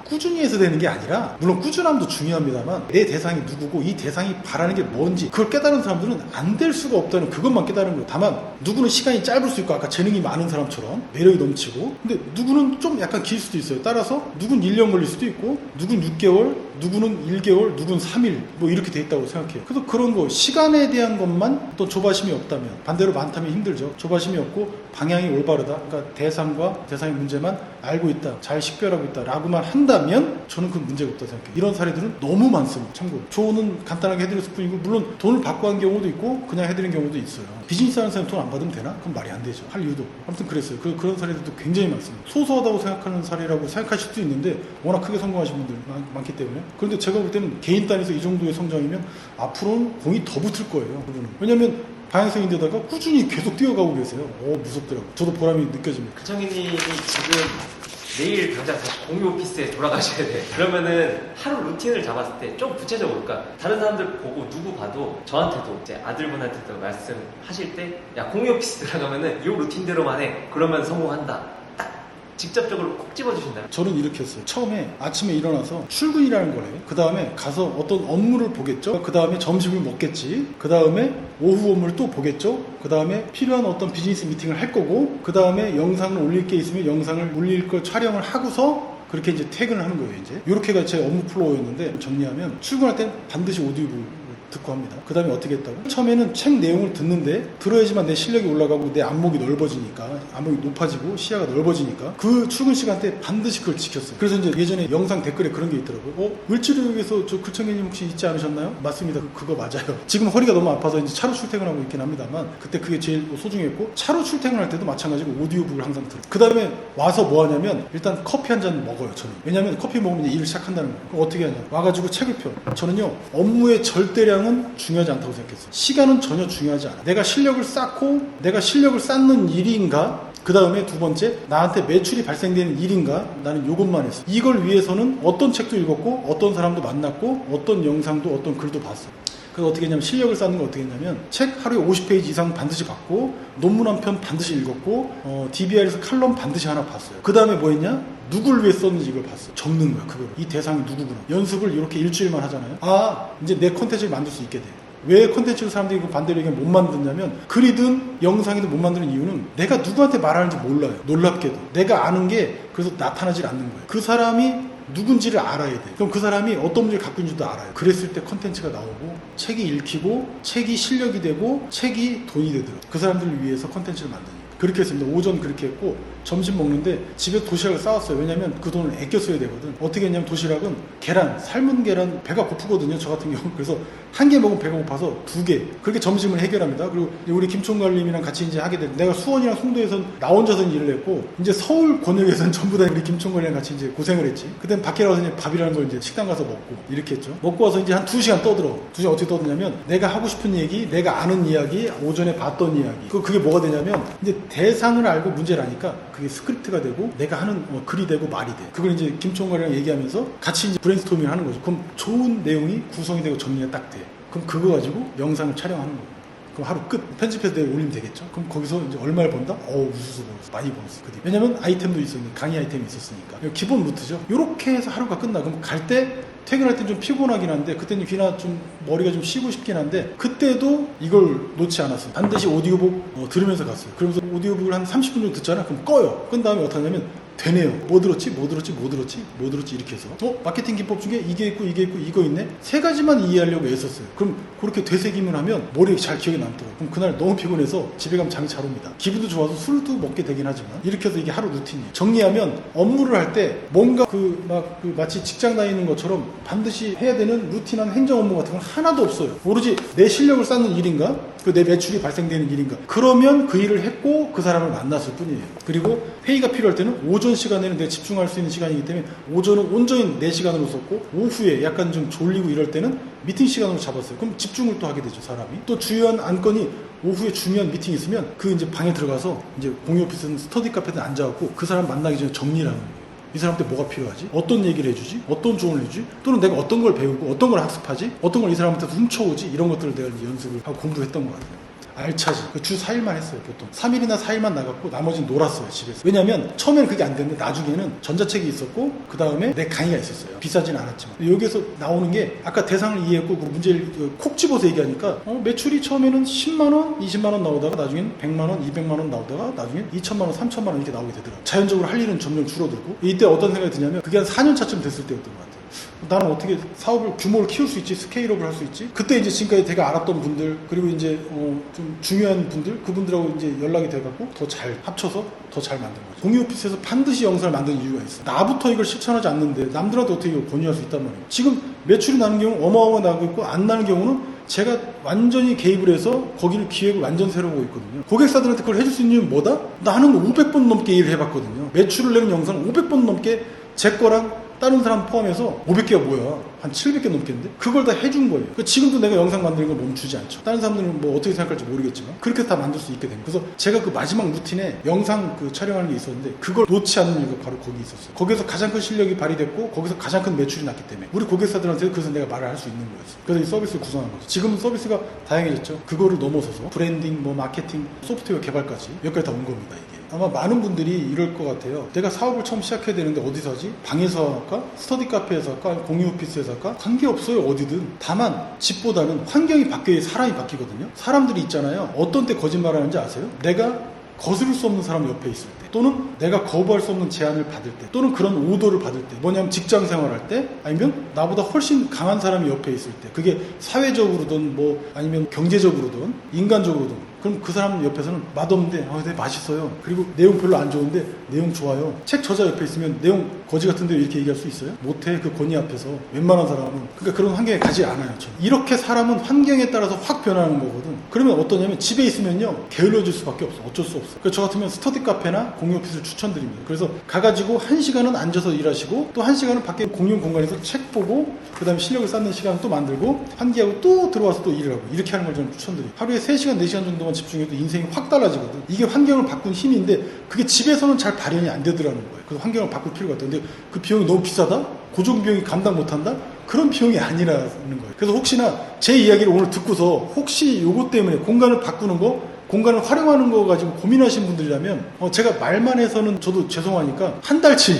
꾸준히 해서 되는 게 아니라, 물론 꾸준함도 중요합니다만 내 대상이 누구고 이 대상이 바라는 게 뭔지 그걸 깨달은 사람들은 안 될 수가 없다는 그것만 깨달은 거예요. 다만 누구는 시간이 짧을 수 있고 아까 재능이 많은 사람처럼 매력이 넘치고, 근데 누구는 좀 약간 길 수도 있어요. 따라서 누군 1년 걸릴 수도 있고 누군 6개월, 누구는 1개월, 누군 3일 이렇게 돼 있다고 생각해요. 그래서 그런 거 시간에 대한 것만 또 조바심이 없다면, 반대로 많다면 힘들죠. 조바심이 없고 방향이 올바르다. 그러니까 대상과 대상의 문제만 알고 있다. 잘 식별하고 있다. 라고만 한다면 저는 그 문제가 없다고 생각해요. 이런 사례들은 너무 많습니다. 참고로. 조언은 간단하게 해드렸을 뿐이고, 물론 돈을 받고 한 경우도 있고 그냥 해드린 경우도 있어요. 비즈니스 하는 사람이 돈 안 받으면 되나? 그럼 말이 안 되죠. 할 이유도 없고. 아무튼 그랬어요. 그런 사례들도 굉장히 많습니다. 소소하다고 생각하는 사례라고 생각하실 수도 있는데 워낙 크게 성공하신 분들 많기 때문에. 그런데 제가 볼 때는 개인 단위에서 이 정도의 성장이면 앞으로는 공이 더 붙을 거예요. 그분은. 왜냐면 방향성인데다가 꾸준히 계속 뛰어가고 계세요. 무섭더라고요. 저도 보람이 느껴집니다. 그창희님이 지금 내일 당장 다시 공유 오피스에 돌아가셔야 돼. 그러면은 하루 루틴을 잡았을 때 좀 구체적으로, 그러니까 다른 사람들 보고 누구 봐도, 저한테도 이제 아들분한테도 말씀하실 때, 야 공유 오피스 들어가면은 이 루틴대로만 해. 그러면 성공한다. 딱 직접적으로 콕 집어주신다요? 저는 이렇게 했어요. 처음에 아침에 일어나서 출근이라는 거래요. 그 다음에 가서 어떤 업무를 보겠죠. 그 다음에 점심을 먹겠지. 그 다음에 오후 업무를 또 보겠죠. 그 다음에 필요한 어떤 비즈니스 미팅을 할 거고, 그 다음에 영상을 올릴 게 있으면 영상을 올릴 걸 촬영을 하고서 그렇게 이제 퇴근을 하는 거예요. 이제 이렇게가 제 업무 플로우였는데, 정리하면 출근할 땐 반드시 오디오북 듣고 합니다. 그 다음에 어떻게 했다고? 처음에는 책 내용을 듣는데 들어야지만 내 실력이 올라가고 내 안목이 넓어지니까, 안목이 높아지고 시야가 넓어지니까 그 출근 시간대 반드시 그걸 지켰어요. 그래서 이제 예전에 영상 댓글에 그런 게 있더라고요. 을지로역에서 저 글청객님 혹시 있지 않으셨나요? 맞습니다. 그거 맞아요. 지금 허리가 너무 아파서 이제 차로 출퇴근하고 있긴 합니다만 그때 그게 제일 소중했고, 차로 출퇴근할 때도 마찬가지로 오디오북을 항상 들어요. 그 다음에 와서 뭐 하냐면 일단 커피 한 잔 먹어요. 저는. 왜냐면 커피 먹으면 이제 일을 시작한다는 거예요. 그럼 어떻게 하냐? 와가지고 책을 펴. 저는요, 업무의 절대량은 중요하지 않다고 생각했어요. 시간은 전혀 중요하지 않아. 내가 실력을 쌓고 내가 실력을 쌓는 일인가, 그 다음에 두 번째, 나한테 매출이 발생되는 일인가, 나는 이것만 했어. 이걸 위해서는 어떤 책도 읽었고 어떤 사람도 만났고 어떤 영상도 어떤 글도 봤어요. 그래서 어떻게 했냐면, 실력을 쌓는 걸 어떻게 했냐면, 책 하루에 50페이지 이상 반드시 봤고, 논문 한 편 반드시 읽었고, DBR에서 칼럼 반드시 하나 봤어요. 그 다음에 뭐 했냐? 누굴 위해 썼는지 이걸 봤어요. 적는 거야, 그걸. 이 대상이 누구구나. 연습을 이렇게 일주일만 하잖아요. 이제 내 콘텐츠를 만들 수 있게 돼. 왜 콘텐츠를 사람들이 반대로 얘기하면 못 만드냐면, 글이든 영상이든 못 만드는 이유는 내가 누구한테 말하는지 몰라요. 놀랍게도. 내가 아는 게 그래서 나타나질 않는 거예요. 그 사람이 누군지를 알아야 돼. 그럼 그 사람이 어떤 문제를 갖고 있는지도 알아요. 그랬을 때 컨텐츠가 나오고, 책이 읽히고, 책이 실력이 되고, 책이 돈이 되더라고요. 그 사람들을 위해서 컨텐츠를 만드니까. 그렇게 했습니다. 오전 그렇게 했고, 점심 먹는데 집에 도시락을 싸왔어요. 왜냐면 그 돈을 아껴 써야 되거든. 어떻게 했냐면, 도시락은 계란, 삶은 계란, 배가 고프거든요. 저 같은 경우. 그래서 한 개 먹으면 배가 고파서 2개. 그렇게 점심을 해결합니다. 그리고 우리 김총괄님이랑 같이 이제 하게 됐는데, 내가 수원이랑 송도에선 나 혼자서 일을 했고, 이제 서울 권역에서는 전부 다 우리 김총괄이랑 같이 이제 고생을 했지. 그땐 밖에 나가서 이제 밥이라는 걸 이제 식당 가서 먹고 이렇게 했죠. 먹고 와서 이제 한 2시간 떠들어. 2시간 어떻게 떠드냐면, 내가 하고 싶은 얘기, 내가 아는 이야기, 오전에 봤던 이야기. 그게 뭐가 되냐면, 이제 대상을 알고 문제를 아니까 그게 스크립트가 되고, 내가 하는 글이 되고 말이 돼. 그걸 이제 김총괄이랑 얘기하면서 같이 이제 브레인스토밍을 하는 거죠. 그럼 좋은 내용이 구성이 되고 정리가 딱 돼. 그럼 그거 가지고 영상을 촬영하는 거예요. 그럼 하루 끝. 편집해서 내가 올리면 되겠죠. 그럼 거기서 이제 얼마를 번다? 우수수 벌었어. 많이 벌었어. 왜냐면 아이템도 있었는데, 강의 아이템이 있었으니까. 기본 루트죠. 요렇게 해서 하루가 끝나. 그럼 갈 때, 퇴근할 때 좀 피곤하긴 한데, 그때는 귀나 좀 머리가 좀 쉬고 싶긴 한데, 그때도 이걸 놓지 않았어요. 반드시 오디오북 들으면서 갔어요. 그러면서 오디오북을 한 30분 정도 듣잖아. 그럼 꺼요. 끈 다음에 어떻게 하냐면 되네요. 뭐 들었지 이렇게 해서 마케팅 기법 중에 이게 있고 이거 있네, 세 가지만 이해하려고 애썼어요. 그럼 그렇게 되새김을 하면 머리에 잘 기억에 남더라고요. 그럼 그날 너무 피곤해서 집에 가면 잠이 잘 옵니다. 기분도 좋아서 술도 먹게 되긴 하지만 이렇게 해서 이게 하루 루틴이에요. 정리하면 업무를 할 때 뭔가 마치 직장 다니는 것처럼 반드시 해야 되는 루틴한 행정 업무 같은 건 하나도 없어요. 오로지 내 실력을 쌓는 일인가, 내 매출이 발생되는 일인가, 그러면 그 일을 했고 그 사람을 만났을 뿐이에요. 그리고 회의가 필요할 때는 오전 시간에는 내가 집중할 수 있는 시간이기 때문에 오전은 온전히 내 시간으로 썼고, 오후에 약간 좀 졸리고 이럴 때는 미팅 시간으로 잡았어요. 그럼 집중을 또 하게 되죠, 사람이. 또 주요한 안건이 오후에 중요한 미팅이 있으면 그 이제 방에 들어가서 이제 공유 오피스는 스터디 카페에 앉아갖고 그 사람 만나기 전에 정리를 하는 거예요. 이 사람한테 뭐가 필요하지? 어떤 얘기를 해주지? 어떤 조언을 해주지? 또는 내가 어떤 걸 배우고 어떤 걸 학습하지? 어떤 걸 이 사람한테 훔쳐오지? 이런 것들을 내가 이제 연습을 하고 공부했던 것 같아요. 알차지. 주 4일만 했어요, 보통. 3일이나 4일만 나갔고 나머지는 놀았어요, 집에서. 왜냐면 처음에는 그게 안 됐는데 나중에는 전자책이 있었고 그 다음에 내 강의가 있었어요. 비싸진 않았지만. 여기서 나오는 게 아까 대상을 이해했고 그 문제를 콕 집어서 얘기하니까 매출이 처음에는 10만원, 20만원 나오다가 나중에는 100만원, 200만원 나오다가 나중에는 2천만원, 3천만원 이렇게 나오게 되더라고요. 자연적으로 할 일은 점점 줄어들고, 이때 어떤 생각이 드냐면 그게 한 4년 차쯤 됐을 때였던 것 같아요. 나는 어떻게 사업을 규모를 키울 수 있지, 스케일업을 할 수 있지. 그때 이제 지금까지 제가 알았던 분들, 그리고 이제 좀 중요한 분들, 그분들하고 이제 연락이 돼갖고 더 잘 합쳐서 더 잘 만든 거죠. 공유 오피스에서 반드시 영상을 만드는 이유가 있어요. 나부터 이걸 실천하지 않는데 남들한테 어떻게 이걸 권유할 수 있단 말이에요. 지금 매출이 나는 경우 어마어마하게 나고 있고, 안 나는 경우는 제가 완전히 개입을 해서 거기를 기획을 완전 새로 보고 있거든요. 고객사들한테 그걸 해줄 수 있는 이유는 뭐다? 나는 500번 넘게 일을 해봤거든요. 매출을 내는 영상 500번 넘게 제 거랑 다른 사람 포함해서 500개가 뭐야? 한 700개 넘겠는데? 그걸 다 해준 거예요. 그러니까 지금도 내가 영상 만드는 걸 멈추지 않죠. 다른 사람들은 뭐 어떻게 생각할지 모르겠지만 그렇게 다 만들 수 있게 됩니다. 그래서 제가 그 마지막 루틴에 영상 촬영하는 게 있었는데 그걸 놓지 않는 이유가 바로 거기 있었어요. 거기서 가장 큰 실력이 발휘됐고 거기서 가장 큰 매출이 났기 때문에 우리 고객사들한테 그래서 내가 말을 할 수 있는 거였어요. 그래서 이 서비스를 구성한 거죠. 지금은 서비스가 다양해졌죠. 그거를 넘어서서 브랜딩, 마케팅, 소프트웨어 개발까지 여기까지 다 온 겁니다, 이게. 아마 많은 분들이 이럴 것 같아요. 내가 사업을 처음 시작해야 되는데 어디서 하지? 방에서 할까? 스터디 카페에서 할까? 공유 오피스에서 할까? 관계없어요, 어디든. 다만 집보다는 환경이 바뀌어야 사람이 바뀌거든요. 사람들이 있잖아요. 어떤 때 거짓말하는지 아세요? 내가 거스를 수 없는 사람 옆에 있을 때, 또는 내가 거부할 수 없는 제안을 받을 때, 또는 그런 오더를 받을 때, 뭐냐면 직장 생활할 때, 아니면 나보다 훨씬 강한 사람이 옆에 있을 때, 그게 사회적으로든 아니면 경제적으로든 인간적으로든, 그럼 그 사람 옆에서는 맛없는데 네, 맛있어요. 그리고 내용 별로 안 좋은데 내용 좋아요. 책 저자 옆에 있으면 내용 거지 같은데 이렇게 얘기할 수 있어요? 못해. 그 권위 앞에서 웬만한 사람은. 그러니까 그런 환경에 가지 않아요, 저는. 이렇게 사람은 환경에 따라서 확 변하는 거거든. 그러면 어떠냐면 집에 있으면요 게을러질 수밖에 없어. 어쩔 수 없어. 그래서 저 같으면 스터디 카페나 공유 오피스를 추천드립니다. 그래서 가가지고 1시간은 앉아서 일하시고 또 1시간은 밖에 공용 공간에서 책 보고 그 다음에 실력을 쌓는 시간을 또 만들고 환기하고 또 들어와서 또 일을 하고 이렇게 하는 걸 저는 추천드려요. 하루에 3시간, 4시간 정도만 집중해도 인생이 확 달라지거든. 이게 환경을 바꾼 힘인데 그게 집에서는 잘 발현이 안 되더라는 거예요. 그래서 환경을 바꿀 필요가 있다. 근데 그 비용이 너무 비싸다? 고정 비용이 감당 못한다? 그런 비용이 아니라는 거예요. 그래서 혹시나 제 이야기를 오늘 듣고서 혹시 요거 때문에 공간을 바꾸는 거, 공간을 활용하는 거 가지고 고민하신 분들이라면 제가 말만 해서는 저도 죄송하니까 한 달치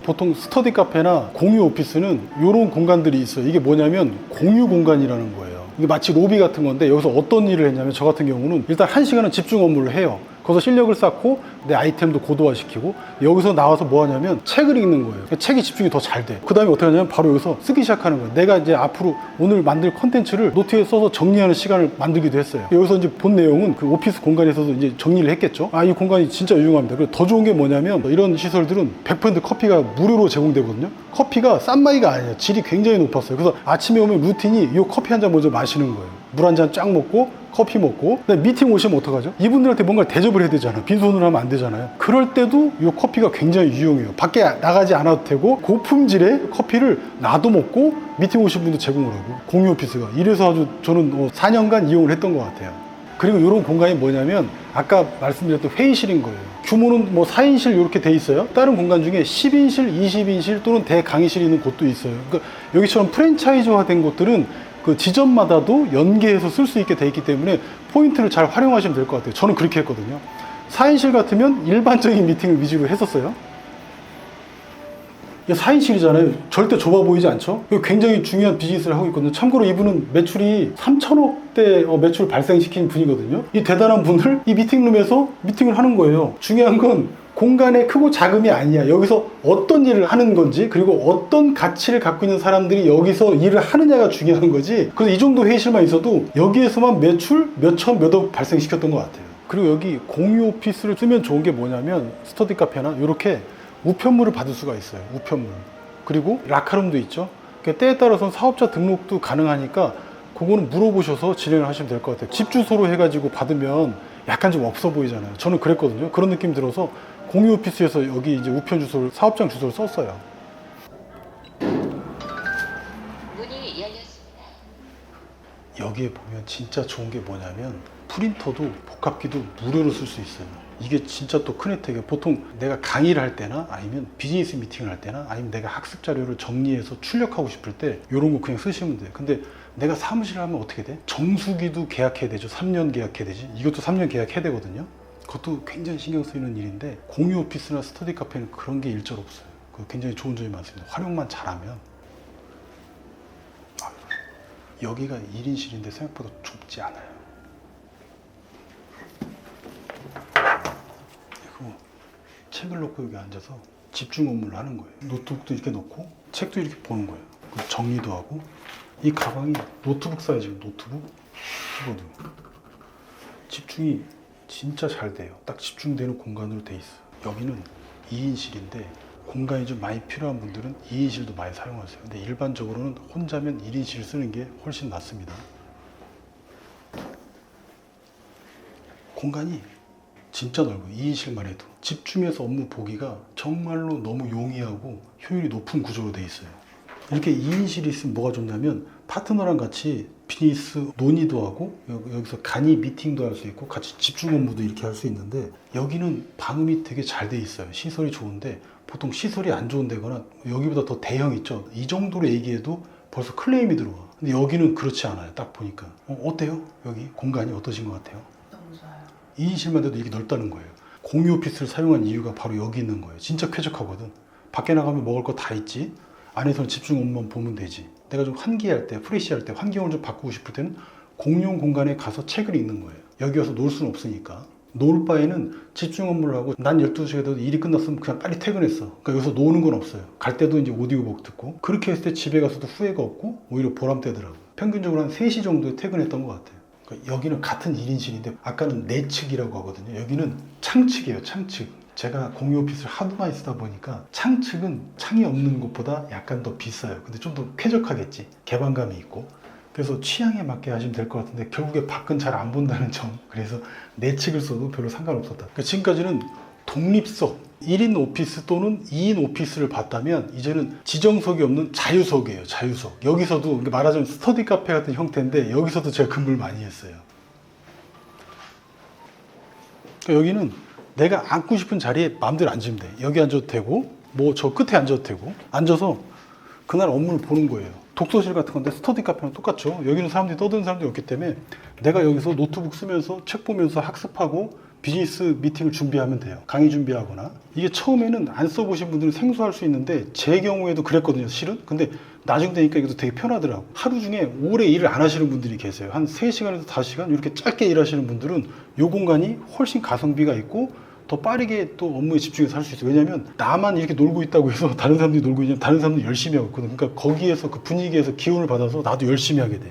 보통 스터디 카페나 공유 오피스는 이런 공간들이 있어요. 이게 뭐냐면 공유 공간이라는 거예요. 이게 마치 로비 같은 건데 여기서 어떤 일을 했냐면 저 같은 경우는 일단 1시간은 집중 업무를 해요. 거기서 실력을 쌓고 내 아이템도 고도화시키고 여기서 나와서 뭐 하냐면 책을 읽는 거예요. 책이 집중이 더 잘 돼. 그 다음에 어떻게 하냐면 바로 여기서 쓰기 시작하는 거예요. 내가 이제 앞으로 오늘 만들 컨텐츠를 노트에 써서 정리하는 시간을 만들기도 했어요. 여기서 이제 본 내용은 그 오피스 공간에서도 이제 정리를 했겠죠. 이 공간이 진짜 유용합니다. 그리고 더 좋은 게 뭐냐면 이런 시설들은 100% 커피가 무료로 제공되거든요. 커피가 싼 마이가 아니에요. 질이 굉장히 높았어요. 그래서 아침에 오면 루틴이 이 커피 한 잔 먼저 마시는 거예요. 물 한 잔 쫙 먹고 커피 먹고 미팅 오시면 어떡하죠? 이분들한테 뭔가 대접을 해야 되잖아요. 빈손으로 하면 안 되잖아요. 그럴 때도 이 커피가 굉장히 유용해요. 밖에 나가지 않아도 되고 고품질의 커피를 나도 먹고 미팅 오신 분도 제공을 하고 공유 오피스가 이래서 아주 저는 4년간 이용을 했던 것 같아요. 그리고 이런 공간이 뭐냐면 아까 말씀드렸던 회의실인 거예요. 규모는 4인실 이렇게 돼 있어요. 다른 공간 중에 10인실, 20인실 또는 대강의실이 있는 곳도 있어요. 그러니까 여기처럼 프랜차이즈화된 곳들은 그 지점마다도 연계해서 쓸 수 있게 돼 있기 때문에 포인트를 잘 활용하시면 될 것 같아요. 저는 그렇게 했거든요. 4인실 같으면 일반적인 미팅을 위주로 했었어요. 이게 4인실이잖아요. 절대 좁아 보이지 않죠? 이거 굉장히 중요한 비즈니스를 하고 있거든요. 참고로 이분은 매출이 3천억대 매출 발생시킨 분이거든요. 이 대단한 분을 이 미팅룸에서 미팅을 하는 거예요. 중요한 건 공간의 크고 작음이 아니야. 여기서 어떤 일을 하는 건지, 그리고 어떤 가치를 갖고 있는 사람들이 여기서 일을 하느냐가 중요한 거지. 그래서 이 정도 회의실만 있어도 여기에서만 매출 몇천 몇억 발생시켰던 것 같아요. 그리고 여기 공유 오피스를 쓰면 좋은 게 뭐냐면 스터디 카페나 이렇게 우편물을 받을 수가 있어요. 우편물. 그리고 라카룸도 있죠. 그러니까 때에 따라서는 사업자 등록도 가능하니까 그거는 물어보셔서 진행을 하시면 될 것 같아요. 집 주소로 해가지고 받으면 약간 좀 없어 보이잖아요. 저는 그랬거든요. 그런 느낌 들어서 공유 오피스에서 여기 이제 우편 주소를, 사업장 주소를 썼어요. 문이 열렸습니다. 여기에 보면 진짜 좋은 게 뭐냐면 프린터도 복합기도 무료로 쓸 수 있어요. 이게 진짜 또 큰 혜택이에요. 보통 내가 강의를 할 때나 아니면 비즈니스 미팅을 할 때나 아니면 내가 학습 자료를 정리해서 출력하고 싶을 때 이런 거 그냥 쓰시면 돼요. 근데 내가 사무실을 하면 어떻게 돼? 정수기도 계약해야 되죠. 3년 계약해야 되지. 이것도 3년 계약해야 되거든요. 그것도 굉장히 신경 쓰이는 일인데 공유 오피스나 스터디 카페는 그런 게 일절 없어요. 굉장히 좋은 점이 많습니다. 활용만 잘하면. 여기가 1인실인데 생각보다 좁지 않아요. 그리고 책을 놓고 여기 앉아서 집중 업무를 하는 거예요. 노트북도 이렇게 놓고 책도 이렇게 보는 거예요. 그리고 정리도 하고. 이 가방이 노트북 사이즈예요. 노트북, 키보드. 집중이 진짜 잘 돼요. 딱 집중되는 공간으로 돼 있어요. 여기는 2인실인데 공간이 좀 많이 필요한 분들은 2인실도 많이 사용하세요. 근데 일반적으로는 혼자면 1인실을 쓰는 게 훨씬 낫습니다. 공간이 진짜 넓어요. 2인실만 해도. 집중해서 업무 보기가 정말로 너무 용이하고 효율이 높은 구조로 돼 있어요. 이렇게 2인실이 있으면 뭐가 좋냐면 파트너랑 같이 비즈니스 논의도 하고 여기서 간이 미팅도 할 수 있고 같이 집중 업무도 이렇게 할 수 있는데 여기는 방음이 되게 잘 돼 있어요. 시설이 좋은데 보통 시설이 안 좋은 데거나 여기보다 더 대형 있죠. 이 정도로 얘기해도 벌써 클레임이 들어와. 근데 여기는 그렇지 않아요. 딱 보니까. 어때요? 여기 공간이 어떠신 것 같아요? 너무 좋아요. 2인실만 돼도 이게 넓다는 거예요. 공유 오피스를 사용한 이유가 바로 여기 있는 거예요. 진짜 쾌적하거든. 밖에 나가면 먹을 거 다 있지. 안에서는 집중 업무만 보면 되지. 내가 좀 환기할 때, 프레시할 때, 환경을 좀 바꾸고 싶을 때는 공용 공간에 가서 책을 읽는 거예요. 여기 와서 놀 수는 없으니까. 놀 바에는 집중 업무를 하고 난 12시에도 일이 끝났으면 그냥 빨리 퇴근했어. 그러니까 여기서 노는 건 없어요. 갈 때도 이제 오디오북 듣고 그렇게 했을 때 집에 가서도 후회가 없고 오히려 보람되더라고. 평균적으로 한 3시 정도에 퇴근했던 것 같아요. 그러니까 여기는 같은 1인실인데 아까는 내측이라고 하거든요. 여기는 창측이에요. 창측. 제가 공유 오피스를 하도 많이 쓰다 보니까 창측은 창이 없는 것보다 약간 더 비싸요. 근데 좀 더 쾌적하겠지. 개방감이 있고. 그래서 취향에 맞게 하시면 될 것 같은데 결국에 밖은 잘 안 본다는 점. 그래서 내측을 써도 별로 상관없었다. 그러니까 지금까지는 독립석, 1인 오피스 또는 2인 오피스를 봤다면 이제는 지정석이 없는 자유석이에요. 자유석. 여기서도 말하자면 스터디 카페 같은 형태인데 여기서도 제가 근무를 많이 했어요. 그러니까 여기는 내가 앉고 싶은 자리에 마음대로 앉으면 돼. 여기 앉아도 되고 뭐 저 끝에 앉아도 되고 앉아서 그날 업무를 보는 거예요. 독서실 같은 건데 스터디 카페는 똑같죠. 여기는 사람들이 떠드는 사람들이 없기 때문에 내가 여기서 노트북 쓰면서 책 보면서 학습하고 비즈니스 미팅을 준비하면 돼요. 강의 준비하거나. 이게 처음에는 안 써보신 분들은 생소할 수 있는데 제 경우에도 그랬거든요, 실은. 근데 나중 되니까 이것도 되게 편하더라고. 하루 중에 오래 일을 안 하시는 분들이 계세요. 한 3시간에서 5시간 이렇게 짧게 일하시는 분들은 이 공간이 훨씬 가성비가 있고 더 빠르게 또 업무에 집중해서 할 수 있어요. 왜냐면 나만 이렇게 놀고 있다고 해서 다른 사람들이 놀고 있냐면 다른 사람들이 열심히 하고 있거든. 그러니까 거기에서 그 분위기에서 기운을 받아서 나도 열심히 하게 돼.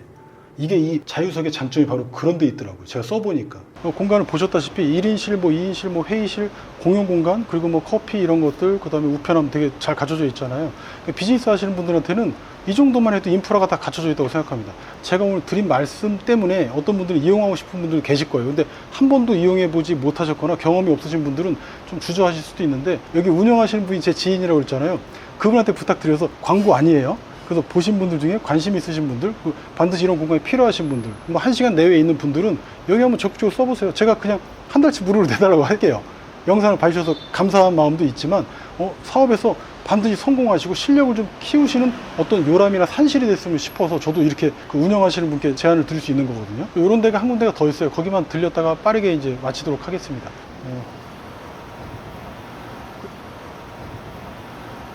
이게 이 자유석의 장점이 바로 그런 데 있더라고요. 제가 써보니까. 공간을 보셨다시피 1인실, 뭐 2인실, 뭐 회의실, 공용 공간, 그리고 뭐 커피 이런 것들, 그 다음에 우편함 되게 잘 갖춰져 있잖아요. 그러니까 비즈니스 하시는 분들한테는 이 정도만 해도 인프라가 다 갖춰져 있다고 생각합니다. 제가 오늘 드린 말씀 때문에 어떤 분들이 이용하고 싶은 분들이 계실 거예요. 근데 한 번도 이용해 보지 못하셨거나 경험이 없으신 분들은 좀 주저하실 수도 있는데 여기 운영하시는 분이 제 지인이라고 그랬잖아요. 그분한테 부탁드려서 광고 아니에요. 그래서 보신 분들 중에 관심 있으신 분들, 반드시 이런 공간이 필요하신 분들, 뭐 1시간 내외에 있는 분들은 여기 한번 적극적으로 써보세요. 제가 그냥 한 달치 무료로 내달라고 할게요. 영상을 봐주셔서 감사한 마음도 있지만 사업에서 반드시 성공하시고 실력을 좀 키우시는 어떤 요람이나 산실이 됐으면 싶어서 저도 이렇게 운영하시는 분께 제안을 드릴 수 있는 거거든요. 이런 데가 한 군데가 더 있어요. 거기만 들렸다가 빠르게 이제 마치도록 하겠습니다.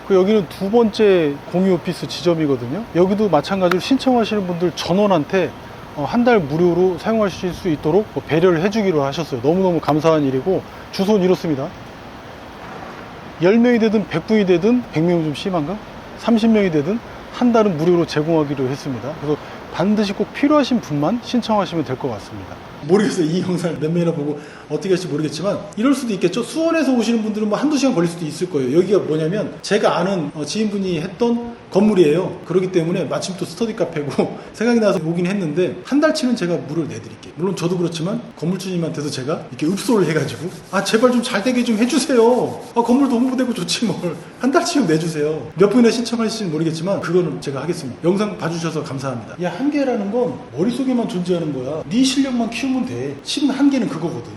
그 여기는 두 번째 공유 오피스 지점이거든요. 여기도 마찬가지로 신청하시는 분들 전원한테 한 달 무료로 사용하실 수 있도록 배려를 해주기로 하셨어요. 너무너무 감사한 일이고, 주소는 이렇습니다. 10명이 되든 100분이 되든 100명이 좀 심한가? 30명이 되든 한 달은 무료로 제공하기로 했습니다. 그래서 반드시 꼭 필요하신 분만 신청하시면 될 것 같습니다. 모르겠어요. 이 영상을 몇 명이나 보고 어떻게 할지 모르겠지만 이럴 수도 있겠죠. 수원에서 오시는 분들은 뭐 한두 시간 걸릴 수도 있을 거예요. 여기가 뭐냐면 제가 아는 지인분이 했던 건물이에요. 그렇기 때문에 마침 또 스터디 카페고 생각이 나서 오긴 했는데 한 달치는 제가 무료로 내드릴게요. 물론 저도 그렇지만 건물주님한테도 제가 이렇게 읍소를 해가지고 제발 좀 잘 되게 좀 해주세요. 건물도 홍보되고 좋지 뭘. 한 달치는 내주세요. 몇 분이나 신청하실지는 모르겠지만 그거는 제가 하겠습니다. 영상 봐주셔서 감사합니다. 야, 한계라는 건 머릿속에만 존재하는 거야. 네 실력만 키우면 돼. 실은 한계는 그거거든.